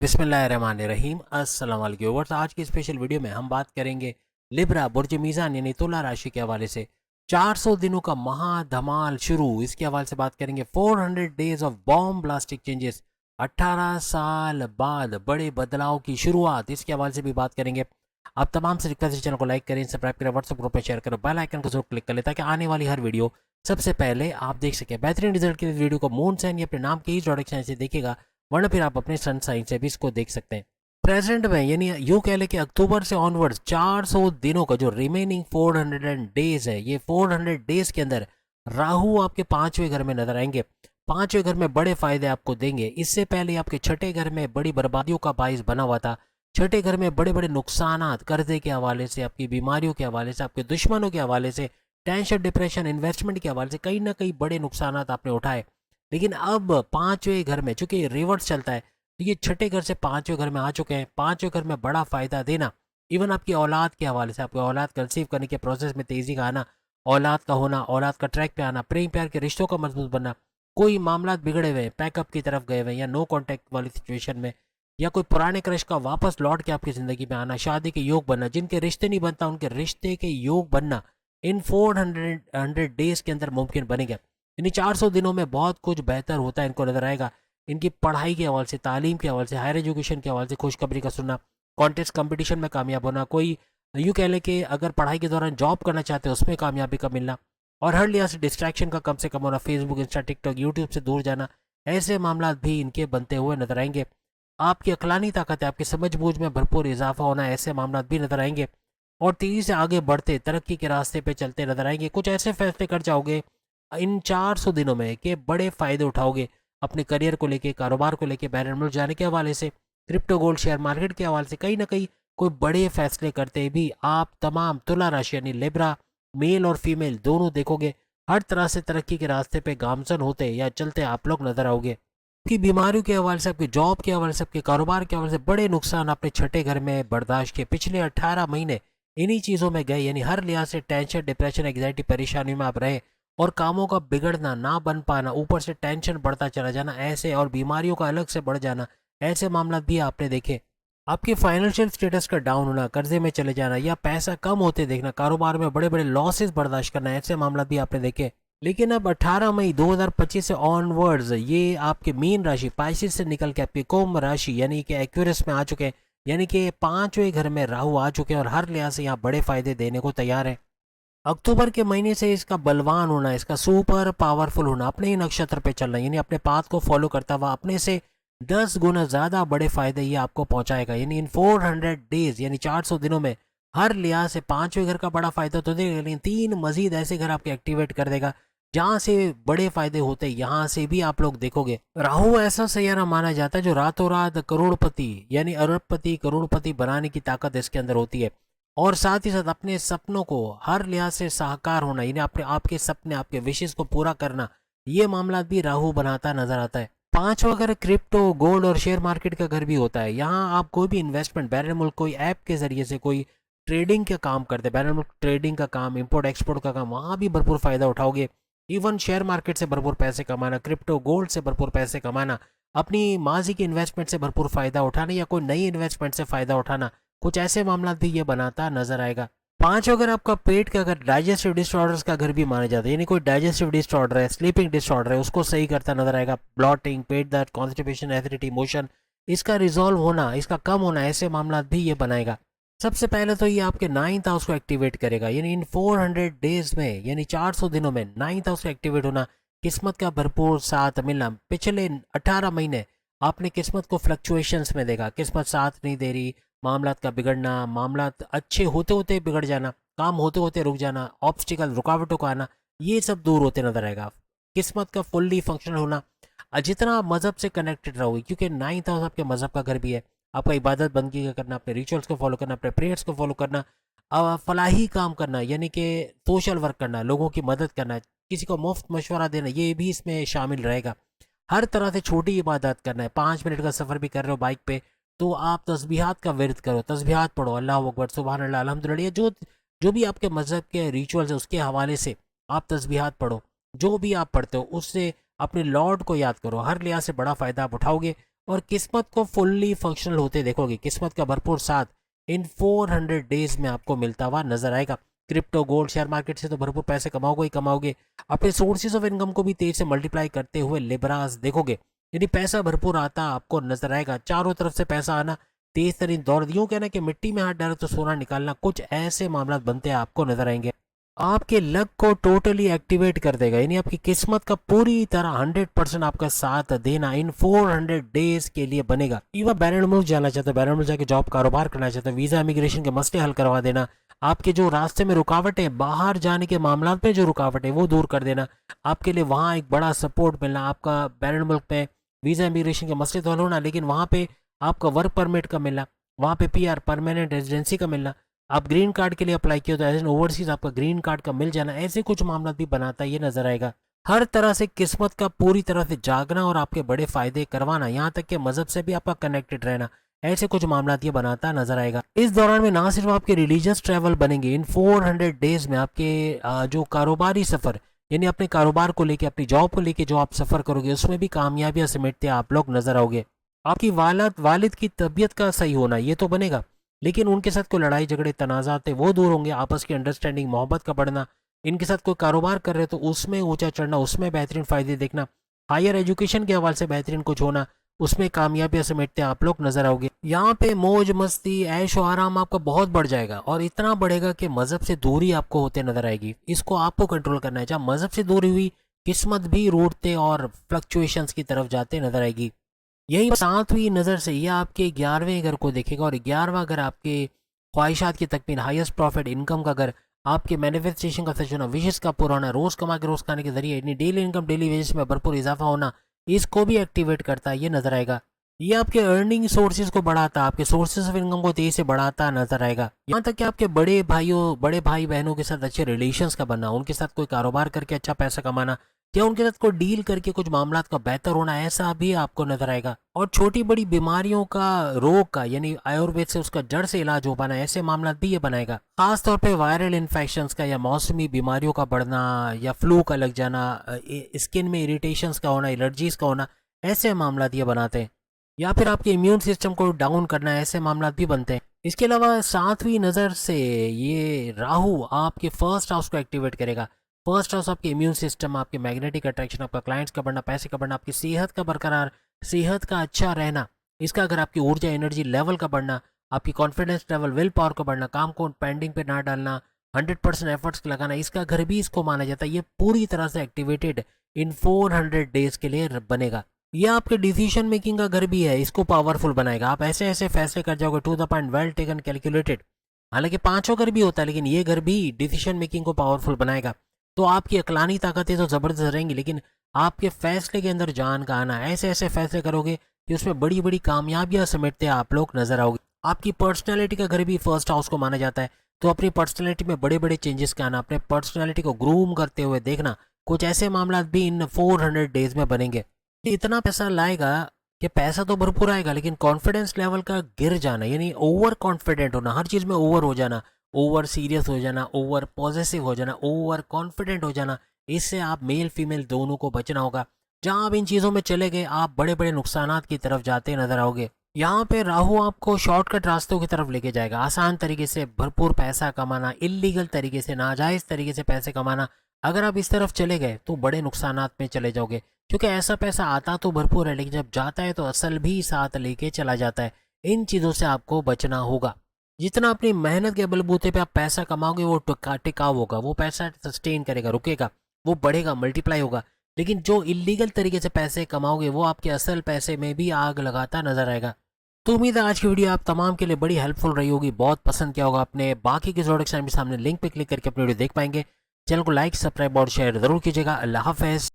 बिस्मिल्लाहिर्रहमानिर्रहीम अस्सलाम वालेकुम व्यूअर्स। आज की स्पेशल वीडियो में हम बात करेंगे लिब्रा बुर्ज मीज़ान यानी तुला राशि के हवाले से 400 दिनों का महाधमाल शुरू, इसके हवाले से बात करेंगे। 400 डेज ऑफ बॉम्ब ब्लास्टिक चेंजेस, 18 साल बाद बड़े बदलाव की शुरुआत, इसके हवाले से भी बात करेंगे। आप तमाम से रिक्वेस्ट है, चैनल को लाइक करें, सब्सक्राइब करें, व्हाट्सएप ग्रुप में शेयर करें, बेल आइकन को जरूर क्लिक कर लें ताकि आने वाली हर वीडियो सबसे पहले आप देख सकें। बेहतरीन रिजल्ट के लिए वीडियो को मून साइन या अपने नाम के ही प्रोडक्शन से देखिएगा, वरना फिर आप अपने सन साइन से भी इसको देख सकते हैं। प्रेजेंट में यानी यूँ कह लें कि अक्टूबर से ऑनवर्ड्स 400 दिनों का जो रिमेनिंग 400 डेज है, ये 400 डेज के अंदर राहु आपके पांचवें घर में नजर आएंगे। पांचवें घर में बड़े फायदे आपको देंगे। इससे पहले आपके छठे घर में बड़ी बर्बादियों का बाइस बना हुआ था। छठे घर में बड़े बड़े नुकसानात, कर्जे के हवाले से, आपकी बीमारियों के हवाले से, आपके दुश्मनों के हवाले से, टेंशन, डिप्रेशन, इन्वेस्टमेंट के हवाले से कहीं ना कहीं बड़े नुकसानात आपने उठाए। लेकिन अब पांचवें घर में चूंकि रिवर्स चलता है, तो ये छठे घर से पांचवें घर में आ चुके हैं। पांचवें घर में बड़ा फायदा देना, इवन आपकी औलाद के हवाले से, आपकी औलाद कंसीव करने के प्रोसेस में तेजी का आना, औलाद का होना, औलाद का ट्रैक पे आना, प्रेम प्यार के रिश्तों का मजबूत बनना, कोई मामला बिगड़े हुए पैकअप की तरफ गए हुए या नो कांटेक्ट वाली सिचुएशन में, या कोई पुराने क्रश का वापस लौट के आपकी जिंदगी में आना, शादी के योग बनना, जिनके रिश्ते नहीं बनता उनके रिश्ते के योग बनना इन 400 डेज के अंदर मुमकिन बनेगा। यानी 400 दिनों में बहुत कुछ बेहतर होता है इनको नजर आएगा। इनकी पढ़ाई के हवाले से, तालीम के हवाले से, हायर एजुकेशन के हवाले से खुशखबरी का सुनना, कॉन्टेस्ट कंपटीशन में कामयाब होना, कोई यूँ कह लें कि अगर पढ़ाई के दौरान जॉब करना चाहते हैं उसमें कामयाबी का मिलना, और हर लिहाज से डिस्ट्रैक्शन का कम से कम होना, फेसबुक, इंस्टा, टिकटॉक, यूट्यूब से दूर जाना, ऐसे मामला भी इनके बनते हुए नजर आएंगे। आपकी अकलानी ताकत है, आपकी समझ बूझ में भरपूर इजाफा होना, ऐसे मामला भी नजर आएंगे। और तेजी से आगे बढ़ते, तरक्की के रास्ते पे चलते नजर आएंगे। कुछ ऐसे फैसले कर जाओगे इन 400 दिनों में कि बड़े फायदे उठाओगे अपने करियर को लेके, कारोबार को लेके, बैरन मुल्क जाने के हवाले से, क्रिप्टो गोल्ड शेयर मार्केट के हवाले से, कहीं ना कहीं कोई बड़े फैसले करते भी आप तमाम तुला राशि यानी लिब्रा मेल और फीमेल दोनों देखोगे हर तरह से तरक्की के रास्ते पे गामजन होते या चलते आप लोग नजर आओगे। की बीमारियों के हवाले से, आपकी जॉब के हवाले से, आपके कारोबार के हवाले से बड़े नुकसान आपने छठे घर में बर्दाश्त किए। पिछले 18 महीने इन्हीं चीज़ों में गए, यानी हर लिहाज से टेंशन, डिप्रेशन, एग्जाइटी, परेशानी में आप रहे, और कामों का बिगड़ना, ना बन पाना, ऊपर से टेंशन बढ़ता चला जाना, ऐसे और बीमारियों का अलग से बढ़ जाना, ऐसे मामला भी आपने देखे। आपके फाइनेंशियल स्टेटस का डाउन होना, कर्जे में चले जाना या पैसा कम होते देखना, कारोबार में बड़े बड़े लॉसेस बर्दाश्त करना, ऐसे मामला भी आपने देखे। लेकिन अब 18 मई 2025 से ऑनवर्ड्स ये आपके मीन राशि पाइसिस से निकल के आपकी कुंभ राशि यानी कि एक्वेरियस में आ चुके हैं। यानी कि पांचवें घर में राहु आ चुके हैं और हर लिहाज से यहाँ बड़े फायदे देने को तैयार है। अक्टूबर के महीने से इसका बलवान होना, इसका सुपर पावरफुल होना, अपने ही नक्षत्र पे चलना, यानी अपने पाथ को फॉलो करता हुआ अपने से 10 गुना ज्यादा बड़े फायदे ये आपको पहुंचाएगा। यानी इन 400 डेज यानी 400 दिनों में हर लिहाज से पांचवें घर का बड़ा फायदा तो देगा, लेकिन तीन मजीद ऐसे घर आपके एक्टिवेट कर देगा जहां से बड़े फायदे होते हैं, यहां से भी आप लोग देखोगे। राहु ऐसा सैयारा माना जाता है जो रातों रात करोड़पति यानी अरबपति, करोड़पति बनाने की ताकत इसके अंदर होती है। और साथ ही साथ अपने सपनों को हर लिहाज से साकार होना, यानी अपने आपके सपने, आपके विशेष को पूरा करना, ये मामला भी राहु बनाता नजर आता है। पांचवा घर क्रिप्टो गोल्ड और शेयर मार्केट का घर भी होता है। यहाँ आप कोई भी इन्वेस्टमेंट बैरन मुल्क कोई ऐप के जरिए से कोई ट्रेडिंग का काम करते हैं, बैरन मुल्क ट्रेडिंग का काम, इंपोर्ट एक्सपोर्ट का काम, वहाँ भी भरपूर फायदा उठाओगे। इवन शेयर मार्केट से भरपूर पैसे कमाना, क्रिप्टो गोल्ड से भरपूर पैसे कमाना, अपनी माजी की इन्वेस्टमेंट से भरपूर फायदा उठाना या कोई नई इन्वेस्टमेंट से फायदा उठाना, कुछ ऐसे मामला भी ये बनाता नजर आएगा। पांच, अगर आपका पेट का अगर डाइजेस्टिव डिसऑर्डर्स का घर भी माना जाता है, यानी कोई डाइजेस्टिव डिसऑर्डर है, स्लीपिंग डिसऑर्डर है, उसको सही करता नजर आएगा। ब्लॉटिंग, पेट दर्द, कॉन्स्टिपेशन, एसिडिटी, मोशन, इसका रिजॉल्व होना, इसका कम होना, ऐसे मामला भी ये बनाएगा। सबसे पहले तो ये आपके नाइन्थ हाउस को एक्टिवेट करेगा, यानी इन 400 डेज में यानी 400 दिनों में नाइन्थ हाउस को एक्टिवेट होना, किस्मत का भरपूर साथ मिलना। पिछले 18 महीने आपने किस्मत को फ्लक्चुएशंस में देखा, किस्मत साथ नहीं दे रही, मामलात का बिगड़ना, मामलात अच्छे होते होते बिगड़ जाना, काम होते होते रुक जाना, ऑब्स्टिकल, रुकावटों का आना, ये सब दूर होते नजर आएगा। किस्मत का फुल्ली फंक्शनल होना, जितना मजहब से कनेक्टेड रहोगे, क्योंकि नाइन्थ हाउस आपके मजहब का घर भी है, आपका इबादत बंदगी का करना, अपने रिचुअल्स को फॉलो करना, अपने प्रेयर्स को फॉलो करना, फलाही काम करना, यानी कि सोशल वर्क करना, लोगों की मदद करना, किसी को मुफ्त मशवरा देना, ये भी इसमें शामिल रहेगा। हर तरह से छोटी इबादत करना है, 5 मिनट का सफ़र भी कर रहे हो बाइक पे तो आप तस्बीहात का विर्द करो, तस्बीहात पढ़ो, अल्लाह अकबर, सुबहान अल्लाह, अल्हम्दुलिल्लाह, जो जो भी आपके मज़हब के रिचुअल्स है उसके हवाले से आप तस्बीहात पढ़ो। जो भी आप पढ़ते हो उससे अपने लॉर्ड को याद करो, हर लिहाज से बड़ा फ़ायदा आप उठाओगे। और किस्मत को फुल्ली फंक्शनल होते देखोगे, किस्मत का भरपूर साथ इन 400 डेज में आपको मिलता हुआ नजर आएगा। क्रिप्टो, गोल्ड, शेयर मार्केट से तो भरपूर पैसे कमाओगे ही कमाओगे। अपने सोर्सेज ऑफ इनकम को भी तेज से मल्टीप्लाई करते हुए लिब्रास देखोगे, यानी पैसा भरपूर आता आपको नजर आएगा। चारों तरफ से पैसा आना, तेज तरीन दौड़, यूं कहना कि मिट्टी में हाथ डाले तो सोना निकालना, कुछ ऐसे मामला बनते आपको नजर आएंगे। आपके लक को टोटली एक्टिवेट कर देगा, यानी आपकी किस्मत का पूरी तरह 100% आपका साथ देना इन 400 डेज के लिए बनेगा। इवन बैरन मुल्क जाना चाहते हो, बैरन मुल्क जाके जॉब कारोबार करना चाहते हो, वीजा इमिग्रेशन के मसले हल करवा देना, आपके जो रास्ते में रुकावट है, बाहर जाने के मामला में जो रुकावट है वो दूर कर देना, आपके लिए वहाँ एक बड़ा सपोर्ट मिलना। आपका बैरन मुल्क में वीजा इमिग्रेशन के मसले तो हल होना, लेकिन वहाँ पे आपका वर्क परमिट का मिलना, वहाँ पे PR परमानेंट रेजिडेंसी का मिलना, आप ग्रीन कार्ड के लिए अप्लाई किया तो एज एन ओवरसीज आपका ग्रीन कार्ड का मिल जाना, ऐसे कुछ मामला भी बनाता ये नजर आएगा। हर तरह से किस्मत का पूरी तरह से जागना और आपके बड़े फायदे करवाना, यहाँ तक कि मजहब से भी आपका कनेक्टेड रहना, ऐसे कुछ मामला ये बनाता नजर आएगा। इस दौरान में ना सिर्फ आपके रिलीजियस ट्रैवल बनेंगे, इन 400 डेज में आपके जो कारोबारी सफर, यानी अपने कारोबार को लेके, अपनी जॉब को लेके जो आप सफर करोगे उसमें भी कामयाबियां समेटते आप लोग नजर आओगे। आपकी वालिद की तबीयत का सही होना ये तो बनेगा, लेकिन उनके साथ कोई लड़ाई झगड़े तनाज़ात थे वो दूर होंगे, आपस की अंडरस्टैंडिंग, मोहब्बत का बढ़ना, इनके साथ कोई कारोबार कर रहे तो उसमें ऊंचा चढ़ना, उसमें बेहतरीन फ़ायदे देखना, हायर एजुकेशन के हवाले से बेहतरीन कुछ होना, उसमें कामयाबियां समेटते आप लोग नजर आओगे। यहाँ पे मौज मस्ती, ऐश और आराम आपका बहुत बढ़ जाएगा, और इतना बढ़ेगा कि मजहब से दूरी आपको होते नजर आएगी। इसको आपको कंट्रोल करना है। जहाँ मजहब से दूरी हुई, किस्मत भी रूठते और फ्लक्चुएशंस की तरफ जाते नजर आएगी। यही 7वीं नज़र से यह आपके 11वें घर को देखेगा, और 11वां घर आपके ख्वाहिशात की तकमील, हाईएस्ट प्रॉफिट, इनकम का घर, आपके मैनिफेस्टेशन का सच होना, विशेष का पूरा होना, रोज़ कमा के रोज़ खाने के जरिए यानी डेली इनकम, डेली वेजेस में भरपूर इजाफा होना, इसको भी एक्टिवेट करता है ये नजर आएगा। ये आपके अर्निंग सोर्सेज को बढ़ाता, आपके सोर्सेज ऑफ इनकम को तेजी से बढ़ाता नजर आएगा। यहाँ तक कि आपके बड़े भाई बहनों के साथ अच्छे रिलेशंस का बनना, उनके साथ कोई कारोबार करके अच्छा पैसा कमाना, या उनके साथ कोई डील करके कुछ मामला का बेहतर होना, ऐसा भी आपको नजर आएगा। और छोटी बड़ी बीमारियों का, रोग का, यानी आयुर्वेद से उसका जड़ से इलाज हो पाना, ऐसे मामला भी ये बनाएगा। खास तौर पे वायरल इन्फेक्शंस का या मौसमी बीमारियों का बढ़ना, या फ्लू का लग जाना, स्किन में इरिटेशंस का होना, एलर्जीज का होना, ऐसे मामला ये बनाते हैं। या फिर आपके इम्यून सिस्टम को डाउन करना, ऐसे मामला भी बनते हैं। इसके अलावा 7वीं नज़र से ये राहु आपके फर्स्ट हाउस को एक्टिवेट करेगा। फर्स्ट हाउस आपके इम्यून सिस्टम, आपके मैग्नेटिक अट्रैक्शन, आपका क्लाइंट्स का बढ़ना, पैसे का बढ़ना, आपकी सेहत का बरकरार, सेहत का अच्छा रहना, इसका अगर आपकी ऊर्जा, एनर्जी लेवल का बढ़ना, आपकी कॉन्फिडेंस लेवल, विल पावर का बढ़ना, काम को पेंडिंग पे ना डालना, 100% एफर्ट्स लगाना, इसका घर भी इसको माना जाता है। ये पूरी तरह से एक्टिवेटेड इन 400 डेज के लिए बनेगा। ये आपके डिसीजन मेकिंग का घर भी है, इसको पावरफुल बनाएगा। आप ऐसे ऐसे फैसले कर जाओगे, to the point, well taken, calculated. हालांकि 5 घर भी होता है, लेकिन ये घर भी डिसीजन मेकिंग को पावरफुल बनाएगा। तो आपकी अकलानी ताकतें तो ज़बरदस्त रहेंगी, लेकिन आपके फैसले के अंदर जान का आना, ऐसे ऐसे फैसले करोगे कि उसमें बड़ी बड़ी कामयाबियां समेटते आप लोग नजर आओगे। आपकी पर्सनैलिटी का घर भी फर्स्ट हाउस को माना जाता है, तो अपनी पर्सनैलिटी में बड़े बड़े चेंजेस का आना, अपने पर्सनैलिटी को ग्रूम करते हुए देखना, कुछ ऐसे मामला भी इन 400 डेज में बनेंगे। इतना पैसा लाएगा कि पैसा तो भरपूर आएगा, लेकिन कॉन्फिडेंस लेवल का गिर जाना, यानी ओवर कॉन्फिडेंट होना, हर चीज़ में ओवर हो जाना, ओवर सीरियस हो जाना, ओवर पॉजिटिव हो जाना, ओवर कॉन्फिडेंट हो जाना, इससे आप मेल फीमेल दोनों को बचना होगा। जहां आप इन चीज़ों में चले गए, आप बड़े बड़े नुकसानात की तरफ जाते नजर आओगे। यहाँ पे राहु आपको शॉर्टकट रास्तों की तरफ लेके जाएगा, आसान तरीके से भरपूर पैसा कमाना, इलीगल तरीके से, नाजायज़ तरीके से पैसे कमाना। अगर आप इस तरफ चले गए तो बड़े नुकसानात में चले जाओगे, क्योंकि ऐसा पैसा आता तो भरपूर है, लेकिन जब जाता है तो असल भी साथ लेके चला जाता है। इन चीज़ों से आपको बचना होगा। जितना अपनी मेहनत के बलबूते पे आप पैसा कमाओगे, वो टिकाऊ होगा, वो पैसा सस्टेन करेगा, रुकेगा, वो बढ़ेगा, मल्टीप्लाई होगा। लेकिन जो इलीगल तरीके से पैसे कमाओगे, वो आपके असल पैसे में भी आग लगाता नजर आएगा। तो उम्मीद है आज की वीडियो आप तमाम के लिए बड़ी हेल्पफुल रही होगी, बहुत पसंद किया होगा आपने। बाकी के प्रोडक्ट्स सामने लिंक पे क्लिक करके अपनी वीडियो देख पाएंगे। चैनल को लाइक, सब्सक्राइब और शेयर जरूर कीजिएगा। अल्लाह हाफिज़।